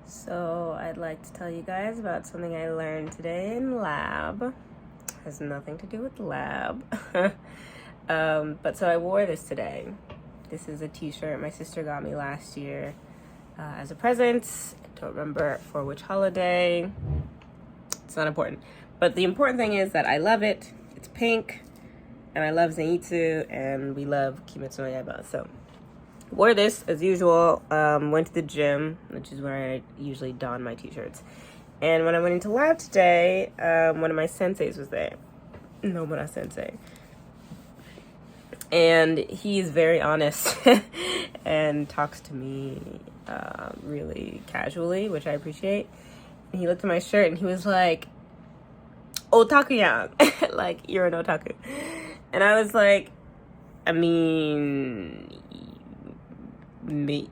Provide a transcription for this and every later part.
So I'd like to tell you guys about something I learned today in lab. Has nothing to do with lab. But so I wore this today. This is a t-shirt my sister got me last year as a present. I don't remember for which holiday. It's not important. But the important thing is that I love it. It's pink. And I love Zenitsu. And we love Kimetsu no Yaiba. So wore this as usual. Went to the gym, which is where I usually don my t-shirts. And when I went into lab today, one of my senseis was there. Nomura sensei. And he's very honest and talks to me really casually, which I appreciate. And he looked at my shirt and he was like, "Otaku yang." Like, you're an otaku. And I was like, I mean,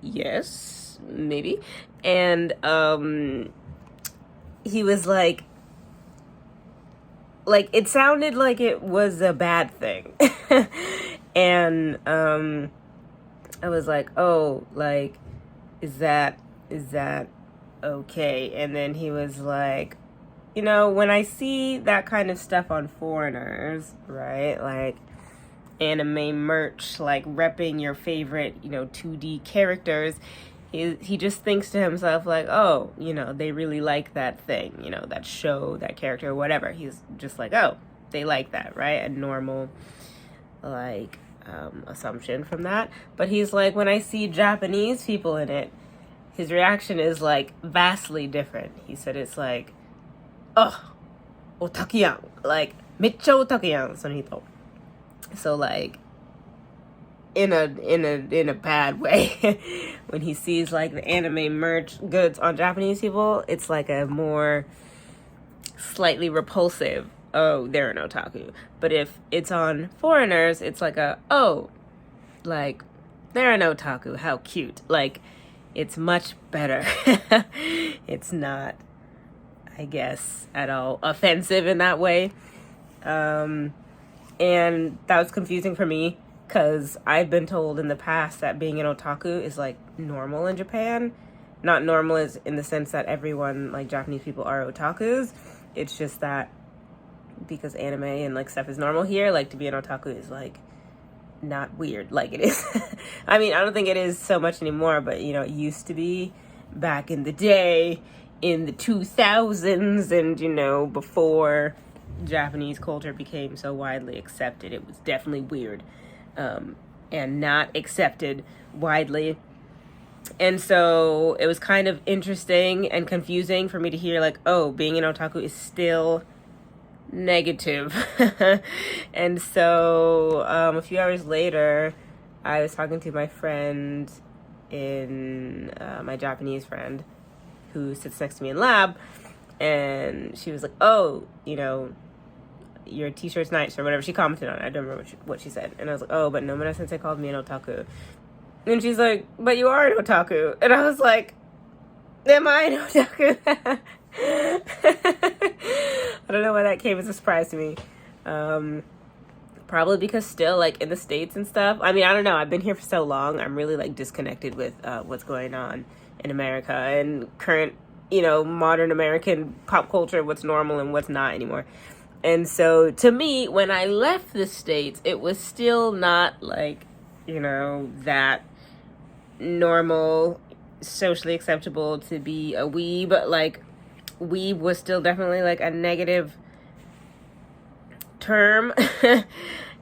yes, maybe. And he was like it sounded like it was a bad thing. And I was like, oh, like, is that okay? And then he was like, when I see that kind of stuff on foreigners, right, like anime merch, like repping your favorite 2D characters, he just thinks to himself like, oh, they really like that thing, that show, that character, or whatever. He's just like, oh, they like that, right? A normal like assumption from that. But he's like, when I see Japanese people in it, his reaction is like vastly different. He said it's like, oh, otaku yan, like mecha otaku yan, sonito. So like in a bad way. When he sees like the anime merch goods on Japanese people, it's like a more slightly repulsive, oh, they're an otaku. But if it's on foreigners, it's like like they're an otaku, how cute. Like, it's much better. It's not, I guess, at all offensive in that way. And that was confusing for me, because I've been told in the past that being an otaku is like normal in Japan. Not normal as in the sense that everyone, like Japanese people, are otakus. It's just that because anime and like stuff is normal here, like to be an otaku is like not weird like it is. I mean, I don't think it is so much anymore, but it used to be back in the day, in the 2000s, and before Japanese culture became so widely accepted. It was definitely weird and not accepted widely. And so it was kind of interesting and confusing for me to hear like, oh, being an otaku is still negative. And so a few hours later, I was talking to my friend my Japanese friend who sits next to me in lab, and she was like, oh, your t-shirt's nice, or whatever she commented on it. I don't remember what she said. And I was like, oh, but Nomura sensei called me an otaku. And she's like, but you are an otaku. And I was like, am I an otaku? I don't know why that came as a surprise to me. Probably because still, like, in the States and stuff, I mean, I don't know, I've been here for so long, I'm really like disconnected with what's going on in America and current modern American pop culture, what's normal and what's not anymore. And so to me, when I left the States, it was still not like that normal, socially acceptable to be a weeb. Like, weeb was still definitely like a negative term.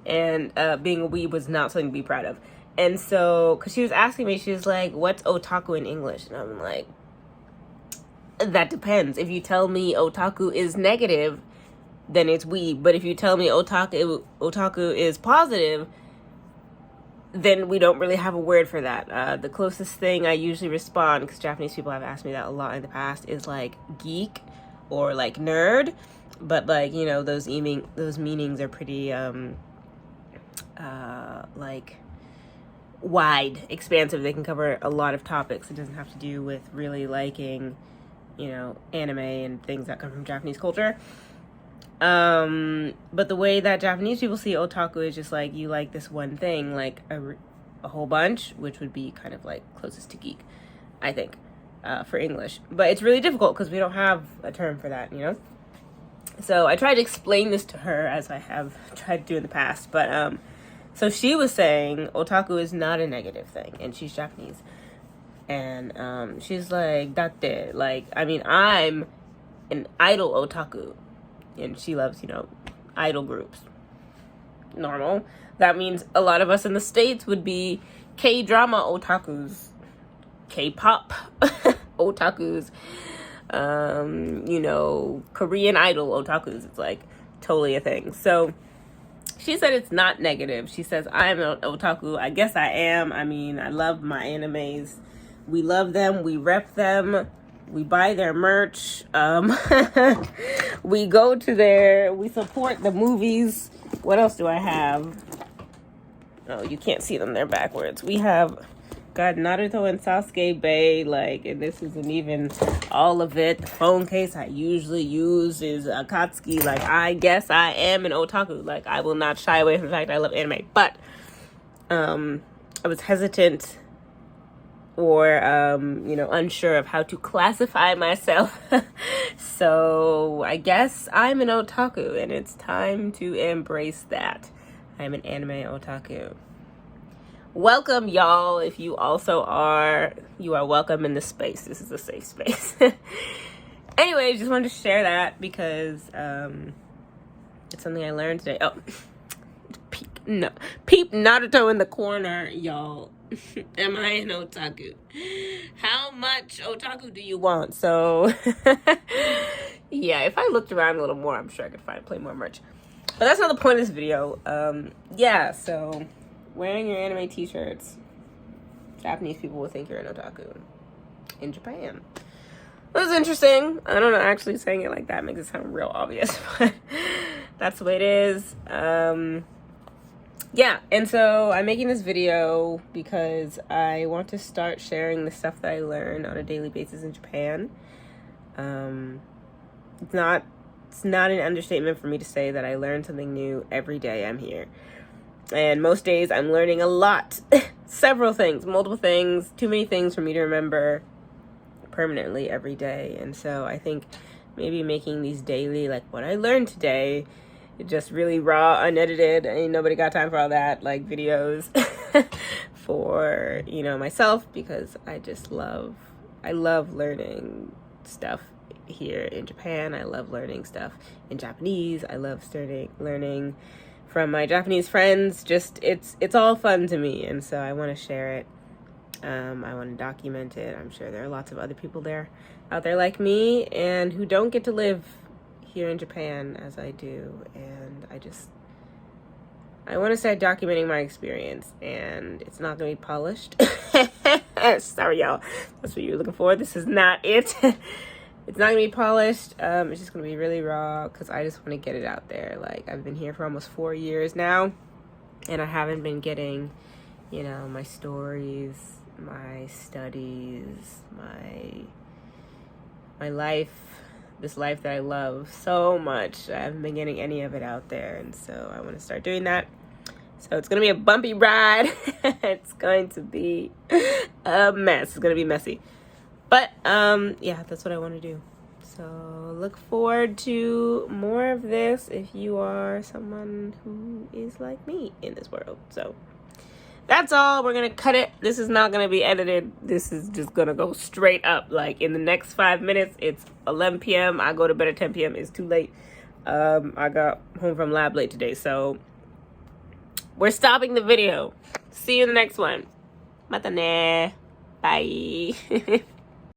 And being a weeb was not something to be proud of. And so, because she was asking me, she was like, what's otaku in English? And I'm like, that depends. If you tell me otaku is negative, then it's weeb. But if you tell me otaku is positive, then we don't really have a word for that. The closest thing I usually respond, because Japanese people have asked me that a lot in the past, is like geek or like nerd. But like, those meanings are pretty like wide, expansive. They can cover a lot of topics. It doesn't have to do with really liking anime and things that come from Japanese culture. But the way that Japanese people see otaku is just like, you like this one thing, like a whole bunch, which would be kind of like closest to geek, I think. for English. But it's really difficult because we don't have a term for that, you know? So I tried to explain this to her as I have tried to do in the past. But so she was saying otaku is not a negative thing, and she's Japanese. And she's like, datte, like, I mean, I'm an idol otaku. And she loves, you know, idol groups. Normal. That means a lot of us in the States would be K-drama otakus, K-pop otakus, you know, Korean idol otakus. It's like totally a thing. So she said it's not negative. She says, I'm an otaku. I guess I am. I mean, I love my animes. We love them. We rep them. We buy their merch. We go to we support the movies. What else do I have? Oh, you can't see them. They're backwards. We have got Naruto and Sasuke Bay, like, and this isn't even all of it. The phone case I usually use is Akatsuki. Like, I guess I am an otaku. Like, I will not shy away from the fact I love anime. But I was hesitant or you know, unsure of how to classify myself. So I guess I'm an otaku, and it's time to embrace that. I'm an anime otaku. Welcome, y'all. If you also are, you are welcome in this space. This is a safe space. Anyway, just wanted to share that because it's something I learned today. Oh, peep Naruto in the corner, y'all. Am I an otaku? How much otaku do you want? So, yeah, if I looked around a little more, I'm sure I could find more merch. But that's not the point of this video. Yeah, so wearing your anime t-shirts, Japanese people will think you're an otaku in Japan. It was interesting. I don't know, actually saying it like that makes it sound real obvious, but that's the way it is. Yeah, and so I'm making this video because I want to start sharing the stuff that I learn on a daily basis in Japan. It's not an understatement for me to say that I learn something new every day I'm here. And most days I'm learning a lot. Several things, multiple things, too many things for me to remember permanently every day. And so I think maybe making these daily, like what I learned today, just really raw, unedited, ain't nobody got time for all that, like videos for, you know, myself, because I love learning stuff here in Japan. I love learning stuff in Japanese. I love learning from my Japanese friends. Just it's all fun to me, and so I want to share it. I want to document it. I'm sure there are lots of other people out there like me and who don't get to live here in Japan as I do, and I want to start documenting my experience, and it's not going to be polished. Sorry, y'all. That's what you were looking for. This is not it. It's not going to be polished. It's just going to be really raw because I just want to get it out there. Like, I've been here for almost 4 years now, and I haven't been getting, you know, my stories, my studies, my life, this life that I love so much. I haven't been getting any of it out there, and so I want to start doing that. So it's going to be a bumpy ride. It's going to be a mess. It's going to be messy. But, yeah, that's what I want to do. So look forward to more of this if you are someone who is like me in this world. So that's all. We're going to cut it. This is not going to be edited. This is just going to go straight up. Like, in the next 5 minutes, it's 11 p.m. I go to bed at 10 p.m. It's too late. I got home from lab late today. So we're stopping the video. See you in the next one. Mata ne. Bye.